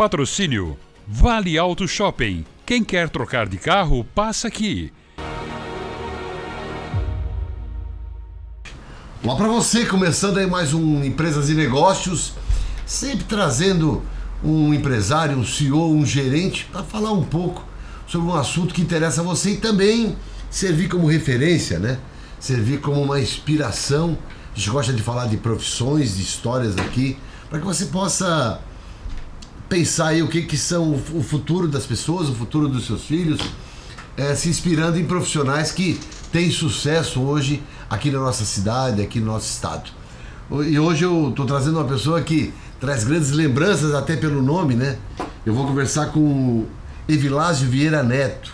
Patrocínio Vale Auto Shopping. Quem quer trocar de carro, passa aqui. Olá para você, começando aí mais um Empresas e Negócios, sempre trazendo um empresário, um CEO, um gerente para falar um pouco sobre um assunto que interessa a você e também servir como referência, né? Servir como uma inspiração. A gente gosta de falar de profissões, de histórias aqui, para que você possa pensar aí o que são o futuro das pessoas, o futuro dos seus filhos, se inspirando em profissionais que têm sucesso hoje aqui na nossa cidade, aqui no nosso estado. E hoje eu estou trazendo uma pessoa que traz grandes lembranças até pelo nome, né? Eu vou conversar com o Evilásio Vieira Neto.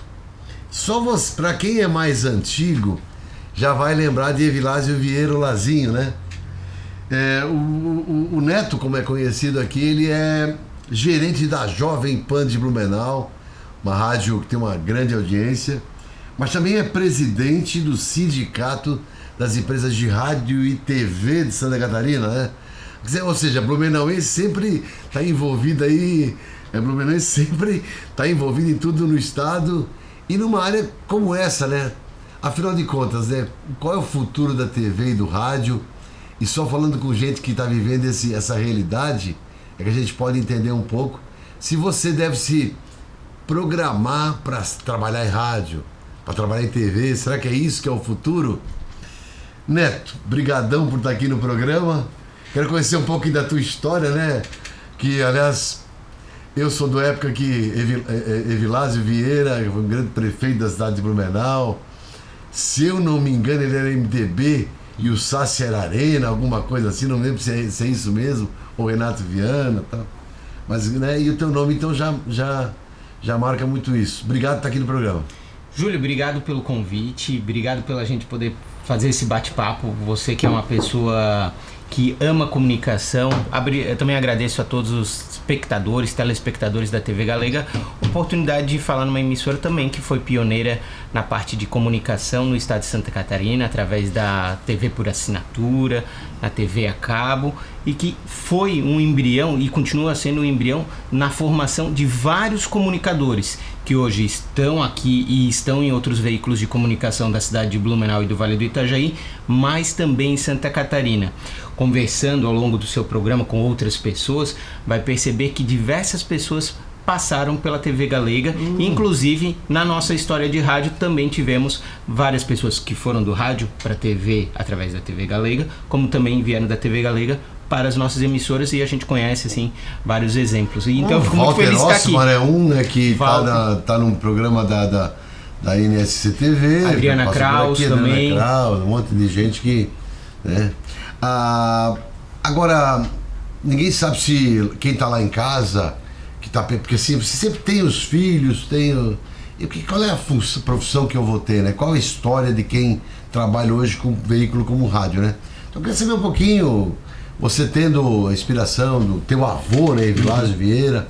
Só para quem é mais antigo já vai lembrar de Evilásio Vieira Lazinho, né? O Neto, como é conhecido aqui, ele é gerente da Jovem Pan de Blumenau, uma rádio que tem uma grande audiência, mas também é presidente do Sindicato das Empresas de Rádio e TV de Santa Catarina, né? Ou seja, Blumenauense sempre está envolvido aí, Blumenauense sempre está envolvido em tudo no estado e numa área como essa, né? Afinal de contas, né? Qual é o futuro da TV e do rádio? E só falando com gente que está vivendo essa realidade, é que a gente pode entender um pouco se você deve se programar para trabalhar em rádio, para trabalhar em TV. Será que é isso que é o futuro? Neto, brigadão por estar aqui no programa. Quero conhecer um pouco da tua história, né? Que, aliás, eu sou da época que Evilásio Vieira foi um grande prefeito da cidade de Blumenau. Se eu não me engano, ele era MDB e o Sassi era Arena, alguma coisa assim, não lembro se é isso mesmo, ou Renato Viana e tal. Mas, né, e o teu nome, então, já marca muito isso. Obrigado por estar aqui no programa. Júlio, obrigado pelo convite, obrigado pela gente poder fazer esse bate-papo. Você que é uma pessoa que ama comunicação. Eu também agradeço a todos os espectadores, telespectadores da TV Galega, a oportunidade de falar numa emissora também que foi pioneira na parte de comunicação no estado de Santa Catarina, através da TV por assinatura, na TV a cabo, e que foi um embrião e continua sendo um embrião na formação de vários comunicadores que hoje estão aqui e estão em outros veículos de comunicação da cidade de Blumenau e do Vale do Itajaí, mas também em Santa Catarina. Conversando ao longo do seu programa com outras pessoas, vai perceber que diversas pessoas passaram pela TV Galega, inclusive na nossa história de rádio também tivemos várias pessoas que foram do rádio para a TV através da TV Galega, como também vieram da TV Galega para as nossas emissoras, e a gente conhece assim vários exemplos. E então eu fico muito feliz de estar aqui. Walter Osmar é um, né, que tá num programa da NSC TV. Adriana Kraus também. Adriana Kraus, um monte de gente que, né? Agora, ninguém sabe se quem está lá em casa, porque assim, você sempre tem os filhos, qual é a profissão que eu vou ter, né? Qual a história de quem trabalha hoje com um veículo como o rádio, né? Então eu queria saber um pouquinho, você tendo a inspiração do teu avô, né, Evilásio Vieira,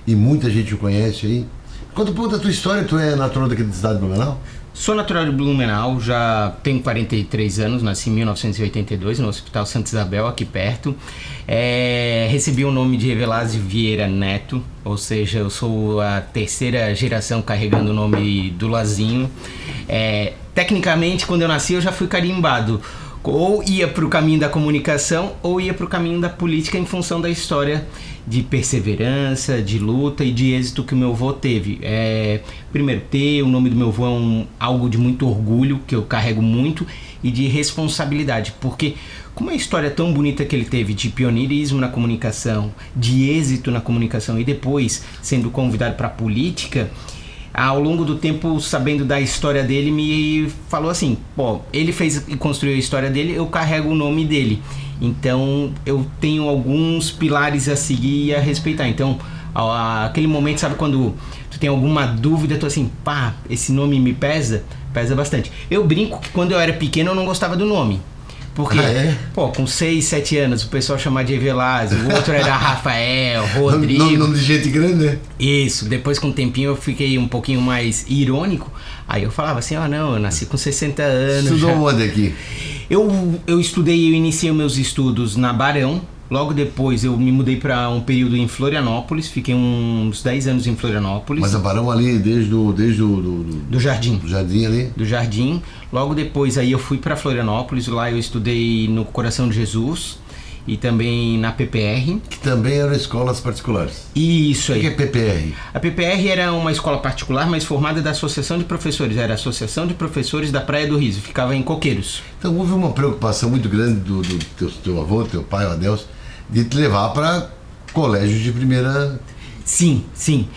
e muita gente o conhece aí. Conta um pouco da tua história. Tu é natural daqui da cidade de Blumenau? Sou natural de Blumenau, já tenho 43 anos, nasci em 1982 no Hospital Santa Isabel, aqui perto. Recebi o nome de Evilásio Vieira Neto, ou seja, eu sou a terceira geração carregando o nome do Lazinho. Tecnicamente, quando eu nasci, eu já fui carimbado. Ou ia para o caminho da comunicação ou ia para o caminho da política, em função da história de perseverança, de luta e de êxito que o meu avô teve. Primeiro, ter o nome do meu avô é algo de muito orgulho, que eu carrego muito, e de responsabilidade, porque como é a história tão bonita que ele teve de pioneirismo na comunicação, de êxito na comunicação e depois sendo convidado para a política, ao longo do tempo, sabendo da história dele, me falou assim, ele fez e construiu a história dele, eu carrego o nome dele. Então, eu tenho alguns pilares a seguir e a respeitar. Então, aquele momento, sabe, quando tu tem alguma dúvida, tu assim, esse nome me pesa bastante. Eu brinco que quando eu era pequeno, eu não gostava do nome. Porque, com 6, 7 anos, o pessoal chamava de Evilásio, o outro era Rafael, Rodrigo. Nome de gente grande, né? Isso, depois com um tempinho eu fiquei um pouquinho mais irônico. Aí eu falava assim, eu nasci com 60 anos. Estudou onde aqui? Eu iniciei meus estudos na Barão, Logo depois eu me mudei para um período em Florianópolis, fiquei uns 10 anos em Florianópolis. Mas a Barão ali desde do Jardim. Do Jardim ali? Do Jardim. Logo depois aí eu fui para Florianópolis, lá eu estudei no Coração de Jesus e também na PPR. Que também eram escolas particulares. Isso aí. O que é PPR? A PPR era uma escola particular, mas formada da Associação de Professores. Era a Associação de Professores da Praia do Riso, ficava em Coqueiros. Então houve uma preocupação muito grande do teu avô, teu pai, o Adelso, de te levar para colégio de primeira... Sim, sim.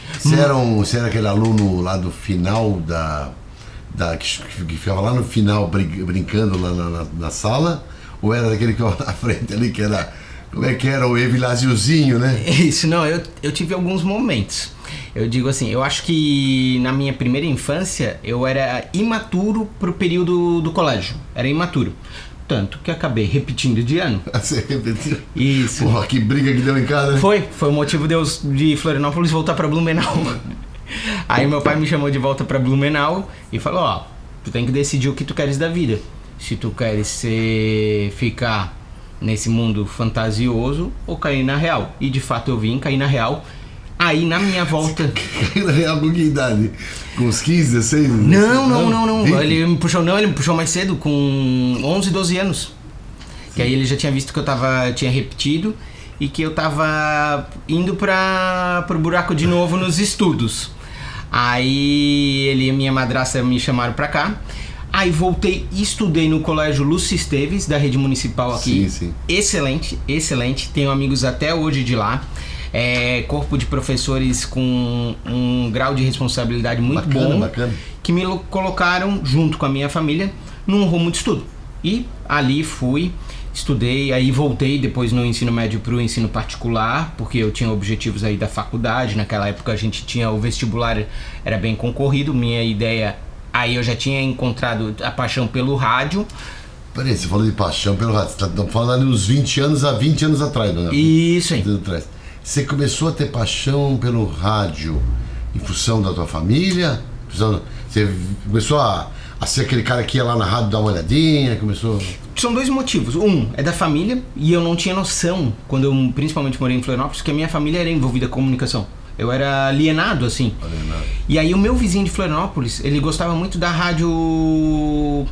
Você era aquele aluno lá do final que ficava lá no final brincando lá na sala, ou era daquele que estava na frente ali, que era... Como é que era o Evilaziozinho, né? Isso, não, eu tive alguns momentos. Eu digo assim, eu acho que na minha primeira infância eu era imaturo pro período do colégio. Era imaturo. Tanto que acabei repetindo de ano. Você repetiu? Isso. Porra, que briga que deu em casa, né? Foi o motivo de Florianópolis voltar pra Blumenau. Aí meu pai me chamou de volta pra Blumenau e falou, ó, tu tem que decidir o que tu queres da vida. Se tu queres ficar nesse mundo fantasioso ou cair na real. E de fato eu vim cair na real. Aí na minha volta... Cair na real com que idade? Com uns 15, 16? Não. Ele me puxou mais cedo, com 11, 12 anos. Sim. Que aí ele já tinha visto que eu tinha repetido e que eu tava indo pro buraco de novo nos estudos. Aí ele e minha madrasta me chamaram pra cá. Aí voltei e estudei no colégio Lúcio Esteves, da rede municipal aqui. Sim. Excelente. Tenho amigos até hoje de lá. Corpo de professores com um grau de responsabilidade muito bacana. Que me colocaram, junto com a minha família, num rumo de estudo. E ali estudei, aí voltei depois no ensino médio para o ensino particular, porque eu tinha objetivos aí da faculdade. Naquela época a gente tinha o vestibular, era bem concorrido. Minha ideia... Aí eu já tinha encontrado a paixão pelo rádio. Peraí, você falou de paixão pelo rádio. Você está falando uns 20 anos atrás, né? Isso aí. Você começou a ter paixão pelo rádio em função da tua família? Você começou a ser aquele cara que ia lá na rádio dar uma olhadinha? São dois motivos. Um é da família, e eu não tinha noção, quando eu principalmente morei em Florianópolis, que a minha família era envolvida com comunicação. Eu era alienado, assim. E aí o meu vizinho de Florianópolis, ele gostava muito da rádio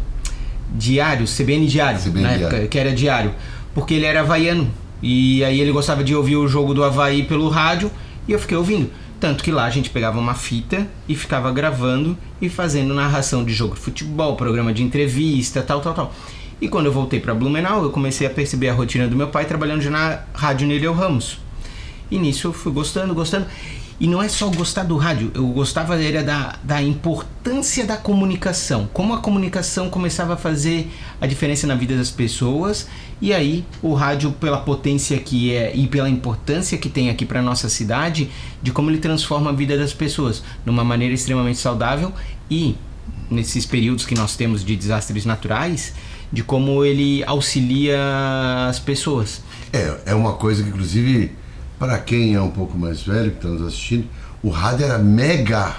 Diário, CBN Diário, na época, que era diário, porque ele era havaiano. E aí ele gostava de ouvir o jogo do Avaí pelo rádio, e eu fiquei ouvindo. Tanto que lá a gente pegava uma fita e ficava gravando e fazendo narração de jogo de futebol, programa de entrevista, tal. E quando eu voltei para Blumenau, eu comecei a perceber a rotina do meu pai trabalhando já na Rádio Nereu Ramos. E nisso eu fui gostando. E não é só gostar do rádio, eu gostava da importância da comunicação. Como a comunicação começava a fazer a diferença na vida das pessoas. E aí o rádio, pela potência que é e pela importância que tem aqui para nossa cidade, de como ele transforma a vida das pessoas de uma maneira extremamente saudável. E nesses períodos que nós temos de desastres naturais, de como ele auxilia as pessoas. É uma coisa que, inclusive, para quem é um pouco mais velho, que está nos assistindo, o rádio era mega,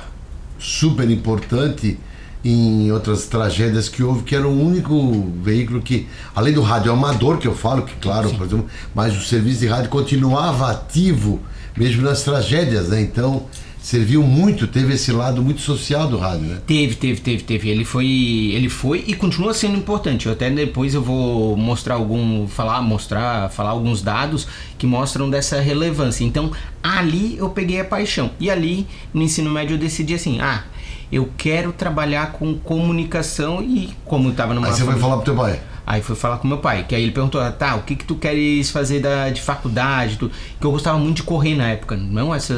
super importante em outras tragédias que houve, que era o único veículo que, além do rádio amador, que eu falo, que claro, por exemplo, mas o serviço de rádio continuava ativo mesmo nas tragédias, né? Então serviu muito, teve esse lado muito social do rádio, né? Teve. Ele foi e continua sendo importante. Até depois eu vou falar alguns dados que mostram dessa relevância. Então, ali eu peguei a paixão. E ali, no ensino médio, eu decidi assim, eu quero trabalhar com comunicação. E como eu estava numa... Aí você foi falar pro teu pai? Aí fui falar com meu pai, que aí ele perguntou, o que tu queres fazer de faculdade, tudo. Que eu gostava muito de correr na época, não essa,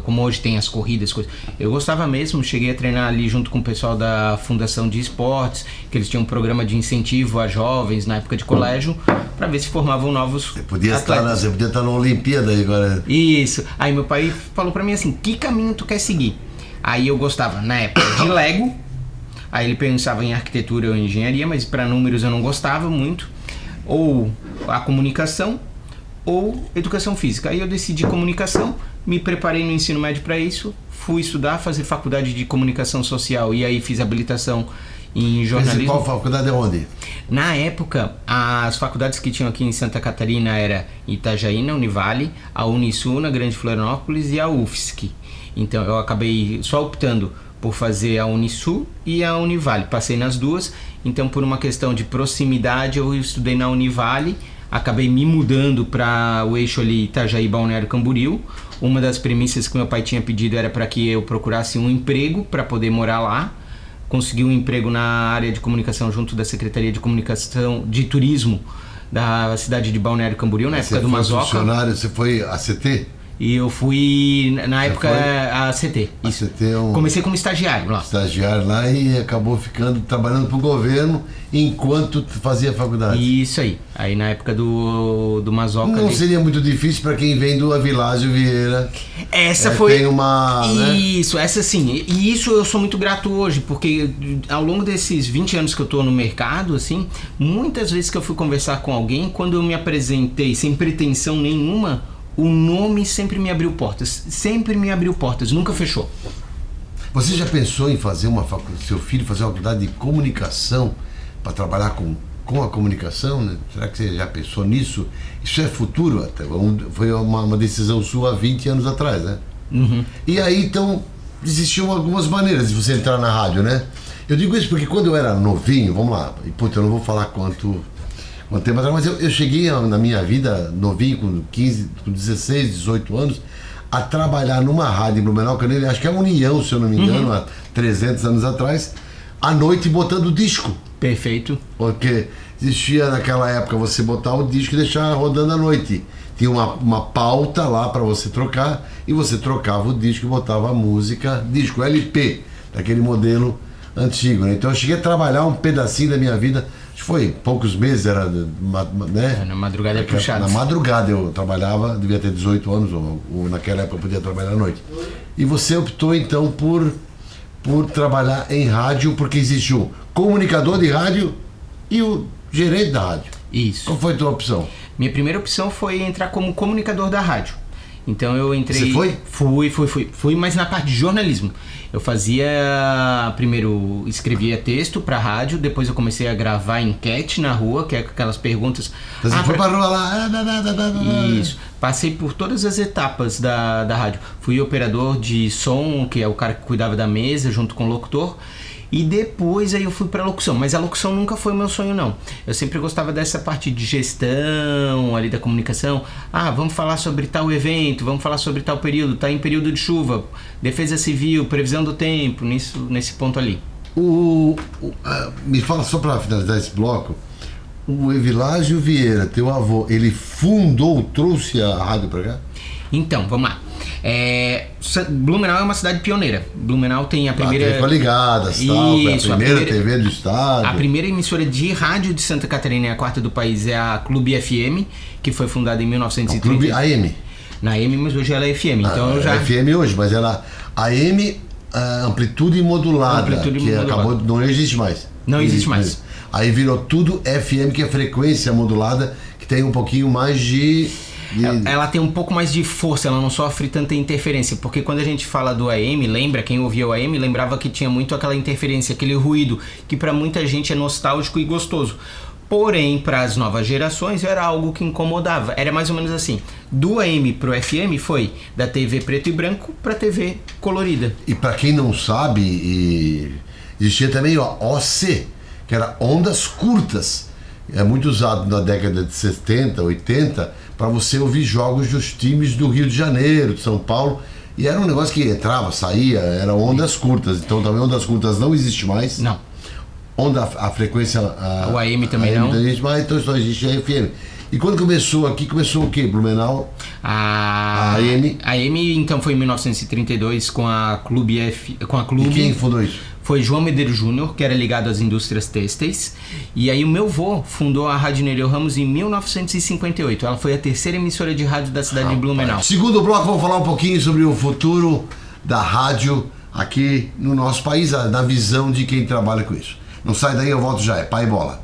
como hoje tem as corridas, coisas. Eu gostava mesmo, cheguei a treinar ali junto com o pessoal da Fundação de Esportes, que eles tinham um programa de incentivo a jovens na época de colégio, para ver se formavam novos Você podia atletas. estar na Olimpíada aí agora. Isso, aí meu pai falou pra mim assim, que caminho tu quer seguir? Aí eu gostava, na época, de Lego. Aí ele pensava em arquitetura ou engenharia, mas para números eu não gostava muito. Ou a comunicação, ou educação física. Aí eu decidi comunicação, me preparei no ensino médio para isso, fui estudar, fazer faculdade de comunicação social e aí fiz habilitação em jornalismo. Qual faculdade é onde? Na época, as faculdades que tinham aqui em Santa Catarina era Itajaí, na Univale, a Unisul, na Grande Florianópolis, e a UFSC. Então eu acabei só optando por fazer a Unisul e a Univale. Passei nas duas, então por uma questão de proximidade eu estudei na Univale, acabei me mudando para o eixo ali Itajaí, Balneário Camboriú. Uma das premissas que meu pai tinha pedido era para que eu procurasse um emprego para poder morar lá. Consegui um emprego na área de comunicação junto da Secretaria de Comunicação de Turismo da cidade de Balneário Camboriú, na época do Mazoca. Você foi ACT? E eu fui, na época, a CT. Isso. A CT é um... Comecei como estagiário lá. Estagiário lá e acabou trabalhando para o governo enquanto fazia faculdade. Isso aí. Aí na época do Mazoca. Não ali. Seria muito difícil para quem vem do Avilásio Vieira. Essa foi. Tem uma. Isso, né? Essa sim. E isso eu sou muito grato hoje, porque ao longo desses 20 anos que eu tô no mercado, assim, muitas vezes que eu fui conversar com alguém, quando eu me apresentei sem pretensão nenhuma, o nome sempre me abriu portas, nunca fechou. Você já pensou em fazer seu filho fazer uma faculdade de comunicação para trabalhar com a comunicação, né? Será que você já pensou nisso? Isso é futuro até. Foi uma decisão sua há 20 anos atrás, né? Uhum. E aí, então, existiam algumas maneiras de você entrar na rádio, né? Eu digo isso porque quando eu era novinho, vamos lá, e puta, eu não vou falar quanto tempo atrás, mas eu cheguei na minha vida, novinho, com 16, 18 anos, a trabalhar numa rádio em Blumenau, que eu acho que é a União, se eu não me engano, há 300 anos atrás, à noite botando disco. Perfeito. Porque existia naquela época você botar o disco e deixar rodando à noite. Tinha uma pauta lá para você trocar, e você trocava o disco e botava a música, disco LP, daquele modelo antigo, né? Então eu cheguei a trabalhar um pedacinho da minha vida. Foi poucos meses, era, né? Na madrugada é puxado. Na madrugada eu trabalhava, devia ter 18 anos, ou naquela época eu podia trabalhar à noite. E você optou então por trabalhar em rádio, porque existe o comunicador de rádio e o gerente da rádio. Isso. Qual foi a tua opção? Minha primeira opção foi entrar como comunicador da rádio. Então eu entrei... Você foi? Fui, mas na parte de jornalismo. Eu escrevia texto pra rádio, depois eu comecei a gravar enquete na rua, que é aquelas perguntas... Você foi pra rua lá... Isso. Passei por todas as etapas da rádio. Fui operador de som, que é o cara que cuidava da mesa, junto com o locutor. E depois aí eu fui pra locução, mas a locução nunca foi o meu sonho, não. Eu sempre gostava dessa parte de gestão ali da comunicação. Vamos falar sobre tal evento, vamos falar sobre tal período, tá em período de chuva, defesa civil, previsão do tempo, nesse ponto ali. Me fala só para finalizar esse bloco, o Evilásio Vieira, teu avô, ele trouxe a rádio para cá? Então, vamos lá. Blumenau é uma cidade pioneira. Blumenau tem a primeira... TV Coligadas, tal, Isso, a primeira TV do estado. A primeira emissora de rádio de Santa Catarina e a quarta do país é a Clube FM, que foi fundada em 1930. Clube AM. Na AM, mas hoje ela é FM. Então eu já... É FM hoje, mas ela... AM, amplitude modulada, acabou, não existe mais. Não existe mais. Aí virou tudo FM, que é frequência modulada, que tem um pouquinho mais de... Ela tem um pouco mais de força, ela não sofre tanta interferência, porque quando a gente fala do AM, quem ouvia o AM lembrava que tinha muito aquela interferência, aquele ruído, que para muita gente é nostálgico e gostoso. Porém, para as novas gerações era algo que incomodava. Era mais ou menos assim, do AM pro FM foi da TV preto e branco para TV colorida. E para quem não sabe, existia também o OC, que era ondas curtas. É muito usado na década de 70, 80, para você ouvir jogos dos times do Rio de Janeiro, de São Paulo. E era um negócio que entrava, saía, era ondas curtas. Então também ondas curtas não existe mais. Não. A frequência... O AM também não. Não existe mais, então só existe a FM. E quando começou aqui, começou o quê? Blumenau? A AM? A AM, então, foi em 1932 com a Clube. E quem fundou isso? Foi João Medeiros Júnior, que era ligado às indústrias têxteis. E aí o meu avô fundou a Rádio Nereu Ramos em 1958. Ela foi a terceira emissora de rádio da cidade de Blumenau. Segundo bloco, vamos falar um pouquinho sobre o futuro da rádio aqui no nosso país, na visão de quem trabalha com isso. Não sai daí, eu volto já. É Pai Bola.